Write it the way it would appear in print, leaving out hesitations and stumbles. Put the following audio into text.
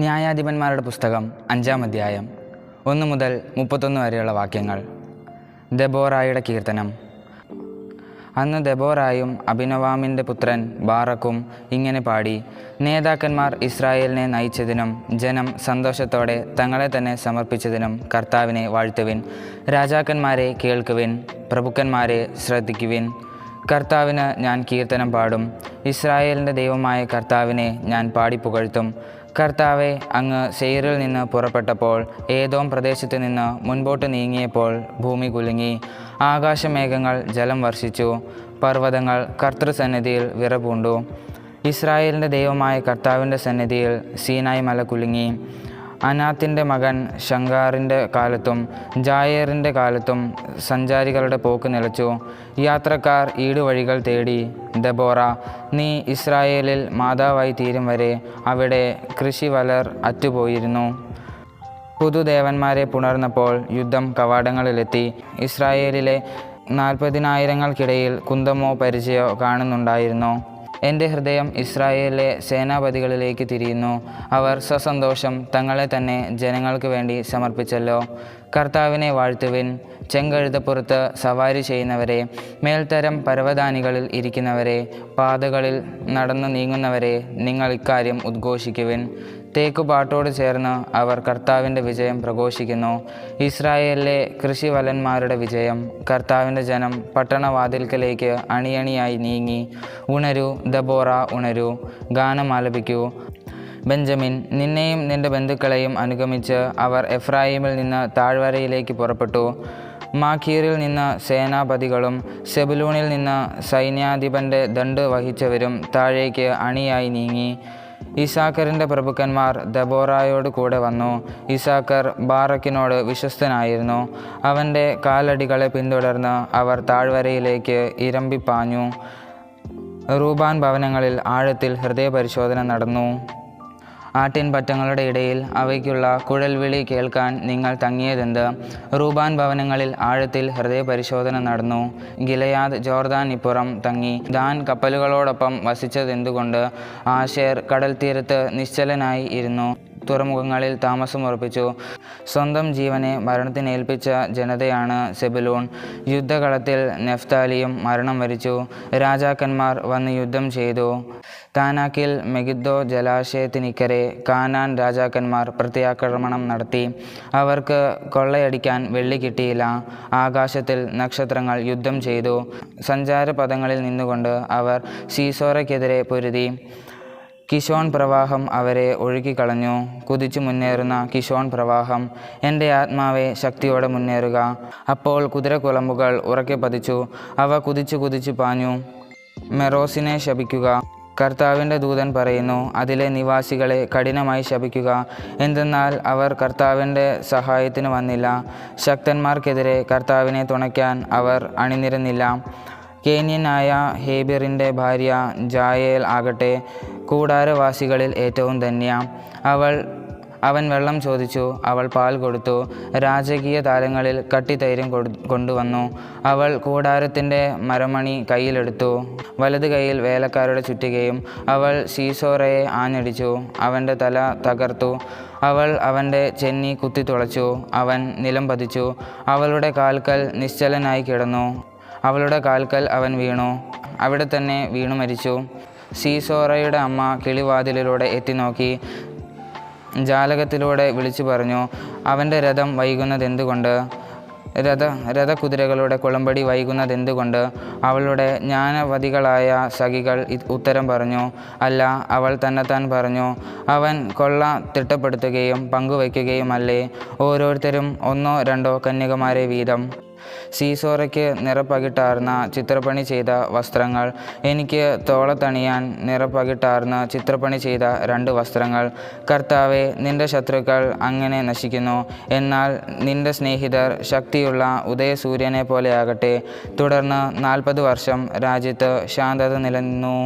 ന്യായാധിപന്മാരുടെ പുസ്തകം 5-ാം അധ്യായം 1 മുതൽ 31 വരെയുള്ള വാക്യങ്ങൾ. ദെബോറായുടെ കീർത്തനം. അന്ന് ദെബോറായും അബിനോവാമിൻ്റെ പുത്രൻ ബാറക്കും ഇങ്ങനെ പാടി: നേതാക്കന്മാർ ഇസ്രായേലിനെ നയിച്ചതിനും ജനം സന്തോഷത്തോടെ തങ്ങളെ തന്നെ സമർപ്പിച്ചതിനും കർത്താവിനെ വാഴ്ത്തുവിൻ. രാജാക്കന്മാരെ കേൾക്കുവിൻ, പ്രഭുക്കന്മാരെ ശ്രദ്ധിക്കുവിൻ. കർത്താവിന് ഞാൻ കീർത്തനം പാടും. ഇസ്രായേലിൻ്റെ ദൈവമായ കർത്താവിനെ ഞാൻ പാടിപ്പുകഴ്ത്തും. കർത്താവെ, അങ്ങ് സെയീറിൽ നിന്ന് പുറപ്പെട്ടപ്പോൾ, ഏദോം പ്രദേശത്ത് നിന്ന് മുൻപോട്ട് നീങ്ങിയപ്പോൾ ഭൂമി കുലുങ്ങി. ആകാശമേഘങ്ങൾ ജലം വർഷിച്ചു, പർവ്വതങ്ങൾ കർത്തൃസന്നിധിയിൽ വിറപൂണ്ടു. ഇസ്രായേലിൻ്റെ ദൈവമായ കർത്താവിൻ്റെ സന്നിധിയിൽ സീനായ് മല കുലുങ്ങി. അനാത്തിൻ്റെ മകൻ ശങ്കാറിൻ്റെ കാലത്തും ജായേറിൻ്റെ കാലത്തും സഞ്ചാരികളുടെ പോക്ക് നിലച്ചു. യാത്രക്കാർ ഈടുവഴികൾ തേടി. ദെബോറ, നീ ഇസ്രായേലിൽ മാതാവായി തീരും വരെ അവിടെ കൃഷിവലർ അറ്റുപോയിരുന്നു. പുതുദേവന്മാരെ പുണർന്നപ്പോൾ യുദ്ധം കവാടങ്ങളിലെത്തി. ഇസ്രായേലിലെ 40,000-ങ്ങൾക്കിടയിൽ കുന്തമോ പരിചയോ കാണുന്നുണ്ടായിരുന്നു. എൻ്റെ ഹൃദയം ഇസ്രായേലിലെ സേനാപതികളിലേക്ക് തിരിയുന്നു. അവർ സസന്തോഷം തങ്ങളെ തന്നെ ജനങ്ങൾക്ക് വേണ്ടി സമർപ്പിച്ചല്ലോ. കർത്താവിനെ വാഴ്ത്തുവിൻ. ചെങ്കഴുതപ്പുറത്ത് സവാരി ചെയ്യുന്നവരെ, മേൽത്തരം പരവതാനികളിൽ ഇരിക്കുന്നവരെ, പാതകളിൽ നടന്നു നീങ്ങുന്നവരെ, നിങ്ങൾ ഇക്കാര്യം ഉദ്ഘോഷിക്കുവിൻ. തേക്കുപാട്ടോട് ചേർന്ന് അവർ കർത്താവിൻ്റെ വിജയം പ്രഘോഷിക്കുന്നു. ഇസ്രായേലിലെ കൃഷിവലന്മാരുടെ വിജയം. കർത്താവിൻ്റെ ജനം പട്ടണവാതിൽക്കലേക്ക് അണിയണിയായി നീങ്ങി. ഉണരൂ ദെബോറ, ഉണരൂ, ഗാനം ആലപിക്കൂ. ബെഞ്ചമിൻ, നിന്നെയും നിൻ്റെ ബന്ധുക്കളെയും അനുഗമിച്ച് അവർ എഫ്രായിമിൽ നിന്ന് താഴ്വരയിലേക്ക് പുറപ്പെട്ടു. മാഖീറിൽ നിന്ന് സേനാപതികളും സെബുലൂണിൽ നിന്ന് സൈന്യാധിപൻ്റെ ദണ്ഡ് വഹിച്ചവരും താഴേക്ക് അണിയായി നീങ്ങി. ഇസാക്കറിൻ്റെ പ്രഭുക്കന്മാർ ദെബോറായോട് കൂടെ വന്നു. ഇസാക്കർ ബാറക്കിനോട് വിശ്വസ്തനായിരുന്നു. അവൻ്റെ കാലടികളെ പിന്തുടർന്ന് അവർ താഴ്വരയിലേക്ക് ഇരമ്പിപ്പാഞ്ഞു. റൂബാൻ ഭവനങ്ങളിൽ ആഴത്തിൽ ഹൃദയപരിശോധന നടന്നു. ആട്ടിൻപറ്റങ്ങളുടെ ഇടയിൽ അവയ്ക്കുള്ള കുഴൽവിളി കേൾക്കാൻ നിങ്ങൾ തങ്ങിയതെന്ത്? റൂബാൻ ഭവനങ്ങളിൽ ആഴത്തിൽ ഹൃദയപരിശോധന നടന്നു. ഗിലെയാദ് ജോർദാനിപ്പുറം തങ്ങി. ദാൻ കപ്പലുകളോടൊപ്പം വസിച്ചതെന്തുകൊണ്ട്? ആശേർ കടൽ തീരത്ത് നിശ്ചലനായി ഇരുന്നു. തുറമുഖങ്ങളിൽ താമസമുറപ്പിച്ചു. സ്വന്തം ജീവനെ മരണത്തിനേൽപ്പിച്ച ജനതയാണ് സെബുലൂൺ. യുദ്ധകളത്തിൽ നെഫ്താലിയും മരണം വരിച്ചു. രാജാക്കന്മാർ വന്ന് യുദ്ധം ചെയ്തു. താനാക്കിൽ മെഗിദ്ദോ ജലാശയത്തിനിക്കരെ കാനാൻ രാജാക്കന്മാർ പ്രത്യാക്രമണം നടത്തി. അവർക്ക് കൊള്ളയടിക്കാൻ വെള്ളി കിട്ടിയില്ല. ആകാശത്തിൽ നക്ഷത്രങ്ങൾ യുദ്ധം ചെയ്തു. സഞ്ചാരപഥങ്ങളിൽ നിന്നുകൊണ്ട് അവർ സീസോറയ്ക്കെതിരെ പൊരുതി. കിഷോൺ പ്രവാഹം അവരെ ഒഴുക്കിക്കളഞ്ഞു. കുതിച്ചു മുന്നേറുന്ന കിഷോൺ പ്രവാഹം. എൻ്റെ ആത്മാവെ, ശക്തിയോടെ മുന്നേറുക. അപ്പോൾ കുതിരക്കുളമ്പുകൾ ഉറക്കെ പതിച്ചു. അവ കുതിച്ചു കുതിച്ചു പാഞ്ഞു. മെറോസിനെ ശപിക്കുക. കർത്താവിൻ്റെ ദൂതൻ പറയുന്നു, അതിലെ നിവാസികളെ കഠിനമായി ശപിക്കുക. എന്തെന്നാൽ അവർ കർത്താവിൻ്റെ സഹായത്തിന് വന്നില്ല. ശക്തന്മാർക്കെതിരെ കർത്താവിനെ തുണയ്ക്കാൻ അവർ അണിനിരന്നില്ല. കേന്യനായ ഹേബെറിൻ്റെ ഭാര്യ ജായേൽ ആകട്ടെ കൂടാരവാസികളിൽ ഏറ്റവും ധന്യ. അവൻ വെള്ളം ചോദിച്ചു, അവൾ പാൽ കൊടുത്തു. രാജകീയ താലങ്ങളിൽ കട്ടിത്തൈര്യം കൊണ്ടുവന്നു. അവൾ കൂടാരത്തിൻ്റെ മരമണി കയ്യിലെടുത്തു, വലത് കൈയിൽ വേലക്കാരുടെ ചുറ്റികയും. അവൾ സീസോറയെ ആഞ്ഞടിച്ചു, അവൻ്റെ തല തകർത്തു. അവൾ അവൻ്റെ ചെന്നി കുത്തിത്തുളച്ചു, അവൻ നിലം പതിച്ചു. അവളുടെ കാൽക്കൽ നിശ്ചലനായി കിടന്നു. അവളുടെ കാൽക്കൽ അവൻ വീണു, അവിടെ തന്നെ വീണു മരിച്ചു. സീസോറയുടെ അമ്മ കിളിവാതിലിലൂടെ എത്തിനോക്കി, ജാലകത്തിലൂടെ വിളിച്ചു പറഞ്ഞു, അവൻ്റെ രഥം വൈകുന്നതെന്തുകൊണ്ട്? രഥകുതിരകളുടെ കുളമ്പടി വൈകുന്നതെന്തുകൊണ്ട്? അവളുടെ ജ്ഞാനവതികളായ സഖികൾ ഉത്തരം പറഞ്ഞു, അല്ല, അവൾ തന്നെത്താൻ പറഞ്ഞു, അവൻ കൊള്ള തിട്ടപ്പെടുത്തുകയും പങ്കുവയ്ക്കുകയുമല്ലേ? ഓരോരുത്തരും 1-2 കന്യകമാരെ വീതം. സീസോറയ്ക്ക് നിറപ്പകിട്ടാർന്ന ചിത്രപ്പണി ചെയ്ത വസ്ത്രങ്ങൾ, എനിക്ക് തോളത്തണിയാൻ നിറപ്പകിട്ടാർന്ന ചിത്രപ്പണി ചെയ്ത 2 വസ്ത്രങ്ങൾ. കർത്താവെ, നിന്റെ ശത്രുക്കൾ അങ്ങനെ നശിക്കുന്നു. എന്നാൽ നിന്റെ സ്നേഹിതർ ശക്തിയുള്ള ഉദയസൂര്യനെ പോലെയാകട്ടെ. തുടർന്ന് 40 വർഷം രാജ്യത്ത് ശാന്തത നിലനിന്നു.